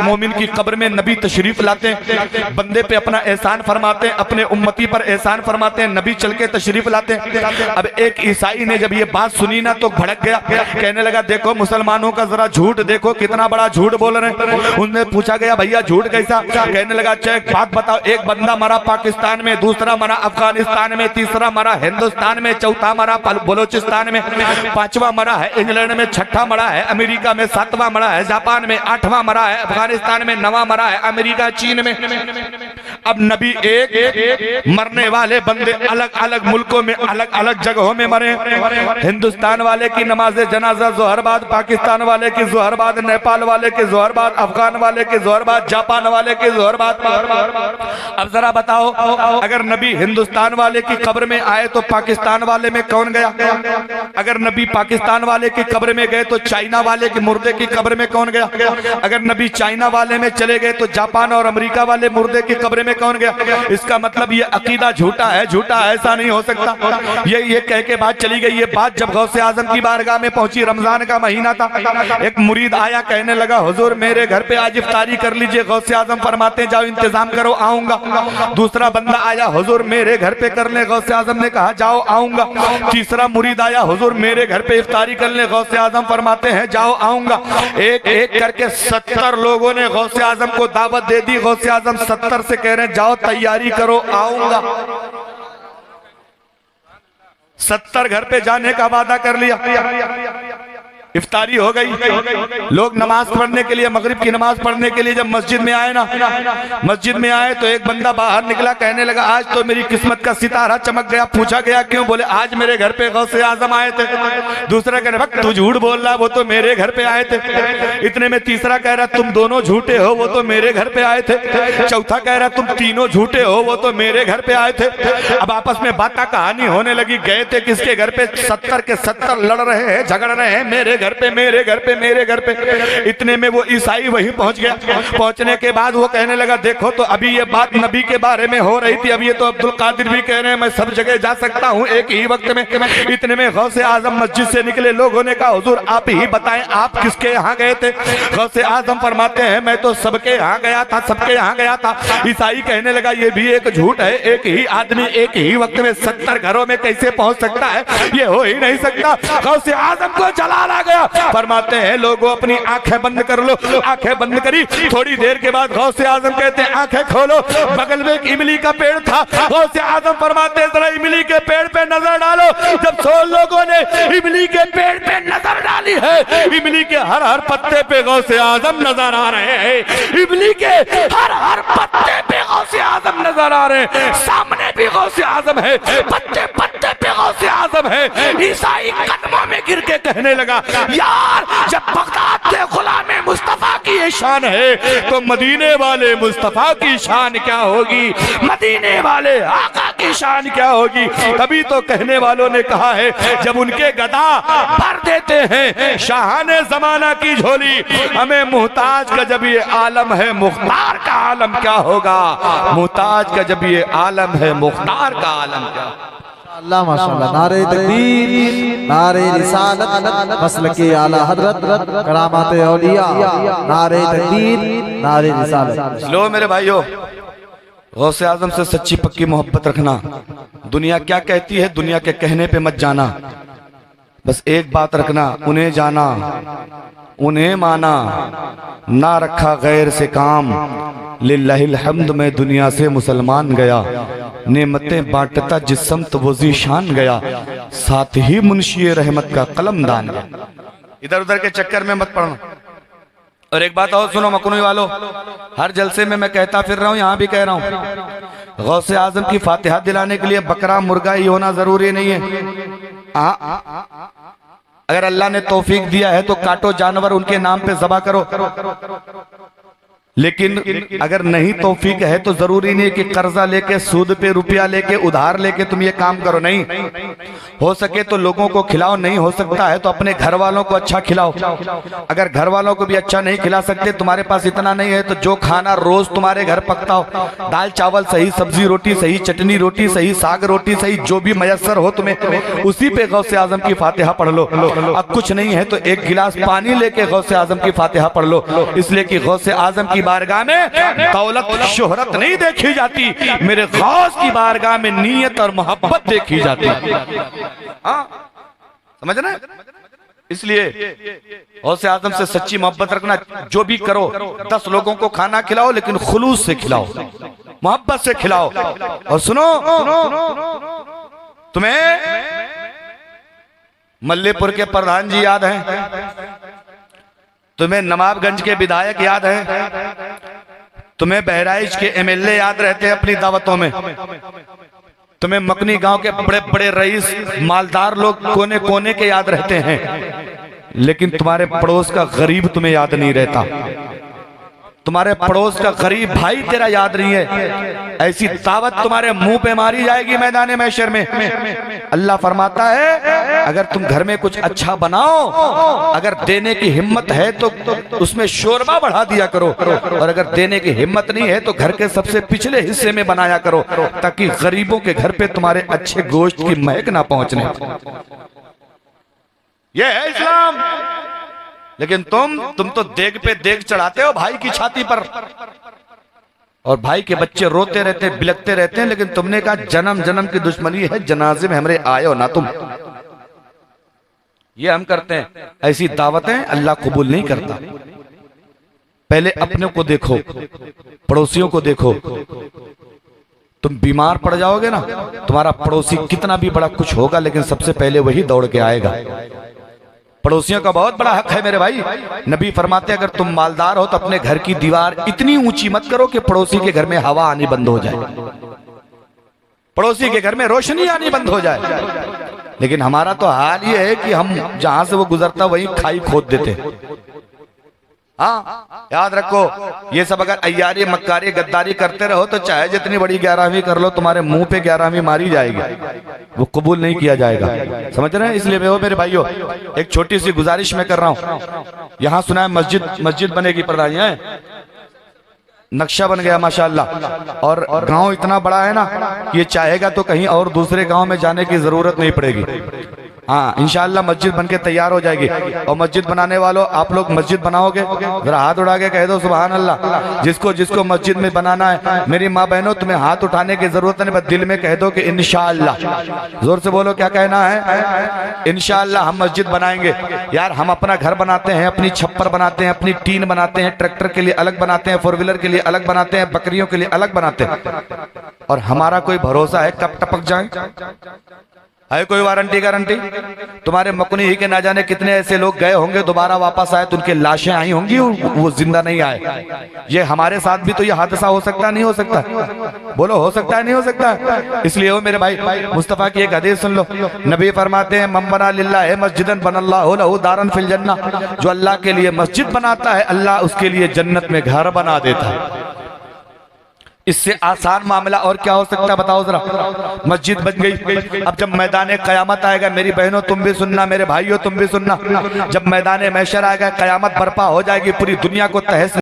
एक मोमिन की कब्र में नबी तशरीफ लाते हैं, बंदे पे अपना एहसान फरमाते हैं, अपने उम्मती पर एहसान फरमाते हैं, नबी चल के तशरीफ लाते हैं। अब एक ईसाई ने जब ये बात सुनी ना तो भड़क गया, कहने लगा देखो मुसलमानों का जरा झूठ देखो, कितना बड़ा झूठ बोल रहे हैं। उनने पूछा गया भैया झूठ कैसा? कहने लगा अच्छा एक बात बताओ, एक बंदा मरा पाकिस्तान में, दूसरा मरा अफगानिस्तान में, तीसरा मरा हिंदुस्तान में, चौथा मरा बलोचिस्तान में, पांचवा मरा है इंग्लैंड में, छठा मरा है अमेरिका में, सातवां मरा है जापान में, आठवां मरा है अफगानिस्तान में, नवा मरा है अमेरिका चीन में। अब नबी एक मरने वाले बंदे अलग अलग मुल्कों में अलग अलग जगहों में मरे। हिंदुस्तान वाले की नमाज जनाजा जोहर बाद, पाकिस्तान वाले की जोहर बाद, नेपाल वाले की जोहर बाद, अफगान वाले की जोहर बाद, जापान वाले की जोहर बाद। अब जरा बताओ अगर नबी हिंदुस्तान वाले की कब्र में आए तो पाकिस्तान वाले में कौन गया? अगर नबी पाकिस्तान वाले की कब्र में गए तो चाइना वाले के मुर्दे की कब्र में कौन गया? अगर नबी चाइना वाले में चले गए तो जापान और अमेरिका वाले मुर्दे की कब्र में कौन गया? इसका मतलब ये अकीदा झूठा है, झूठा है, ऐसा नहीं हो सकता। ये कह के बात चली गई। ये बात जब गौसे आजम की बारगाह में पहुंची, रमजान का महीना था, एक मुरीद आया, कहने लगा हुजूर मेरे घर पे आज इफ्तारी कर लीजिए। गौसे आजम फरमाते जाओ इंतजाम करो आऊंगा। दूसरा बंदा आया, हुजूर मेरे घर पे कर ले। गौसे आजम ने कहा जाओ आऊंगा। तीसरा मुरीद आया, हुजूर मेरे घर पे इफ्तारी कर ले। गौसे आजम फरमाते हैं जाओ आऊंगा। एक एक करके 70 लोगों ने गौसे आजम को दावत दे दी। गौसे आजम 70 से कह रहे हैं जाओ तैयारी करो आऊंगा। 70 घर पे जाने का वादा कर लिया। इफ्तारी हो गई। लोग नमाज पढ़ने के लिए, मगरिब की नमाज पढ़ने के लिए जब मस्जिद में आए ना, मस्जिद में आए तो एक बंदा बाहर निकला, कहने लगा आज तो मेरी किस्मत का सितारा चमक गया। पूछा गया क्यों? बोले आज मेरे घर पे गौसे आजम आए थे। दूसरा कह रहा भक्त तू झूठ बोल रहा, वो तो मेरे घर पे आए थे। इतने में तीसरा कह रहा तुम दोनों झूठे हो, वो तो मेरे घर पे आए थे। चौथा कह रहा तुम तीनों झूठे हो, वो तो मेरे घर पे आए थे। अब आपस में बात कहानी होने लगी। गए थे किसके घर पे? 70 के 70 लड़ रहे हैं, झगड़ रहे हैं, मेरे घर पे, मेरे घर पे, मेरे घर पे। इतने में वो ईसाई वहीं पहुंच गया। पहुंचने के बाद वो कहने लगा देखो तो अभी ये बात नबी के बारे में हो रही थी, अब ये तो अब्दुल कादिर भी कह रहे हैं मैं सब जगह जा सकता हूं एक ही वक्त में। इतने में गौसे आजम मस्जिद से निकले। लोगों ने कहा हुजूर आप ही बताएं आप किसके यहाँ गए थे? गौसे आजम फरमाते हैं मैं तो सबके यहाँ गया था, सबके यहाँ गया था। ईसाई कहने लगा ये भी एक झूठ है, एक ही आदमी एक ही वक्त में 70 घरों में कैसे पहुंच सकता है? ये हो ही नहीं सकता। गौसे आजम को जलाल आ गया। फरमाते हैं लोगों अपनी आंखें बंद कर लो। आंखें बंद करी। थोड़ी देर के बाद गौसे आजम कहते हैं आंखें खोलो। बगल में एक इमली का पेड़ था। गौसे आजम फरमाते हैं जरा इमली के पेड़ पे नजर डालो। जब 100 लोगों ने इमली के पेड़ पे नजर डाली है, इमली के हर हर पत्ते पे गौसे आजम नजर आ रहे हैं। इमली के हर हर पत्ते पे गौसे आजम नजर आ रहे हैं। सामने भी गौसे आजम है, पत्ते पत्ते पे गौसे आजम है। ईसाई कदमों में गिर के कहने लगा यार जब बगदाद के गुलाम मुस्तफा की ये शान है तो मदीने वाले मुस्तफा की शान क्या होगी? मदीने वाले आका की शान क्या होगी? तभी तो कहने वालों ने कहा है जब उनके गदा भर देते हैं शाहाने जमाना की झोली, हमें मुहताज का जब ये आलम है मुख्तार का आलम क्या होगा? मुहताज का जब ये आलम है मुख्तार का आलम क्या? अल्लाह माशाअल्लाह। नारे तकबीर, नारे रिसालत, मसलके आला हजरत, करामात औलिया, नारे तकबीर, नारे रिसालत। लो मेरे भाइयों, गौसे आजम से सच्ची पक्की मोहब्बत रखना। दुनिया क्या कहती है दुनिया के कहने पे मत जाना। बस एक बात रखना, उन्हें जाना, उन्हें माना, ना रखा गैर से काम। लिल्लाहिल हम्द में दुनिया से मुसलमान गया, नेमतें बांटता जिस समत वो ज़ीशान गया, साथ ही मुंशी रहमत का कलम दान गया। इधर उधर के चक्कर में मत पड़ना। और एक बात और सुनो मकुनी वालों, हर जलसे में मैं कहता फिर रहा हूँ, यहाँ भी कह रहा हूँ, गौसे आजम की फातिहा दिलाने के लिए बकरा मुर्गा ही होना जरूरी नहीं है। अगर अल्लाह ने तौफीक दिया है तो काटो जानवर, उनके नाम पे ज़बा करो। लेकिन अगर नहीं तौफीक है तो जरूरी नहीं कि कर्जा लेके, सूद पे रुपया लेके, उधार लेके तुम ये काम करो। नहीं, हो सके तो लोगों को खिलाओ, नहीं हो सकता है तो अपने घर वालों को अच्छा खिलाओ। अगर घर वालों को भी अच्छा नहीं खिला सकते, तुम्हारे पास इतना नहीं है, तो जो खाना रोज तुम्हारे घर पकता हो, दाल चावल सही, सब्जी रोटी सही, चटनी रोटी सही, साग रोटी सही, जो भी मयसर हो तुम्हें, उसी पे गौसे आजम की फातिहा पढ़ लो। अब कुछ नहीं है तो एक गिलास पानी लेके गौसे आजम की फातिहा पढ़ लो, इसलिए कि गौसे आजम की बारगाह में दौलत शोहरत नहीं देखी जाती, मेरे गौस की बारगाह में नीयत और मोहब्बत देखी जाती। हाँ, समझ ना? इसलिए गौसे आजम से सच्ची मोहब्बत रखना। जो भी करो, 10 लोगों को खाना खिलाओ, लेकिन खुलूस से खिलाओ, मोहब्बत से खिलाओ। और सुनो, तुम्हें मल्लेपुर के प्रधान जी याद हैं? तुम्हें नवाबगंज के विधायक याद हैं? तुम्हें बहराइच के एमएलए याद रहते हैं अपनी दावतों में? तुम्हें मकनी गांव के बड़े बड़े रईस, मालदार लोग कोने कोने के याद रहते हैं, लेकिन तुम्हारे पड़ोस का गरीब तुम्हें याद नहीं रहता। तुम्हारे पड़ोस का गरीब भाई तेरा याद नहीं है। ऐसी दावत तुम्हारे मुंह पे मारी जाएगी मैदान महशर में। अल्लाह फरमाता है, अगर तुम घर में कुछ अच्छा बनाओ, अगर देने की हिम्मत है तो उसमें शोरबा बढ़ा दिया करो, और अगर देने की हिम्मत नहीं है तो घर के सबसे पिछले हिस्से में बनाया करो, ताकि गरीबों के घर पे तुम्हारे अच्छे गोश्त की महक ना पहुंचने। यह है इस्लाम। लेकिन तुम तो देग पे देग चढ़ाते हो भाई की छाती पर, और भाई के बच्चे रोते रहते हैं, बिलखते रहते हैं, लेकिन तुमने कहा जन्म जन्म की दुश्मनी है, जनाजे में हमरे आए हो ना तुम। ये हम करते हैं। ऐसी दावतें अल्लाह कबूल नहीं करता। पहले अपने को देखो, पड़ोसियों को देखो। तुम बीमार पड़ जाओगे ना, तुम्हारा पड़ोसी कितना भी बड़ा कुछ होगा, लेकिन सबसे पहले वही दौड़ के आएगा। पड़ोसियों का बहुत बड़ा हक है मेरे भाई। नबी फरमाते अगर तुम मालदार हो तो अपने घर की दीवार इतनी ऊंची मत करो कि पड़ोसी के घर में हवा आनी बंद हो जाए, पड़ोसी के घर में रोशनी आनी बंद हो जाए। लेकिन हमारा तो हाल ये है कि हम जहां से वो गुजरता वहीं खाई खोद देते। हाँ, याद रखो, ये सब अगर अय्यारी, मक्कारी, गद्दारी करते रहो तो चाहे जितनी बड़ी 11वीं कर लो, तुम्हारे मुंह पे 11वीं मारी जाएगी, वो कबूल नहीं किया जाएगा। समझ रहे हैं? इसलिए मेरे भाइयों, एक छोटी सी गुजारिश मैं कर रहा हूँ। यहाँ सुना है मस्जिद बनेगी प्रधान, है नक्शा बन गया माशाअल्लाह, और गांव इतना बड़ा है ना, ये चाहेगा तो कहीं और दूसरे गांव में जाने की जरूरत नहीं पड़ेगी। हाँ, इंशाअल्लाह मस्जिद बनके तैयार हो जाएगी। और मस्जिद बनाने वालों, आप लोग मस्जिद बनाओगे, जरा हाथ उठा के कह दो सुभान अल्लाह। जिसको जिसको मस्जिद में बनाना है, मेरी माँ बहनों, तुम्हें हाथ उठाने की जरूरत नहीं, बस दिल में कह दो कि इंशाअल्लाह। जोर से बोलो, क्या कहना है? इंशाअल्लाह हम मस्जिद बनाएंगे। यार, हम अपना घर बनाते हैं, अपनी छप्पर बनाते हैं, अपनी टीन बनाते हैं, ट्रैक्टर के लिए अलग बनाते हैं, 4 व्हीलर के लिए अलग बनाते हैं, बकरियों के लिए अलग बनाते हैं, और हमारा कोई भरोसा है कब टपक जाए? है कोई वारंटी गारंटी? तुम्हारे मकुनी ही के ना जाने कितने ऐसे लोग गए होंगे, दोबारा वापस आए तो उनकी लाशें आई होंगी, वो जिंदा नहीं आए। ये हमारे साथ भी तो ये हादसा हो सकता, नहीं हो सकता? बोलो, हो सकता है, नहीं हो सकता? इसलिए हो मेरे भाई, मुस्तफा की एक हदीस सुन लो। नबी फरमाते हैं, मन बना लिल्लाहि मस्जिदन बनल्लाहु लहु दारन फिल जन्नह। जो अल्लाह के लिए मस्जिद बनाता है, अल्लाह उसके लिए जन्नत में घर बना देता है। इससे आसान मामला और क्या हो सकता है? बताओ जरा। मस्जिद बन गई। अब जब मैदान कयामत आएगा, मेरी बहनों तुम भी सुनना, मेरे भाइयों तुम भी सुनना, जब मैदान महशर आएगा, कयामत बर्पा हो जाएगी, पूरी दुनिया को तहस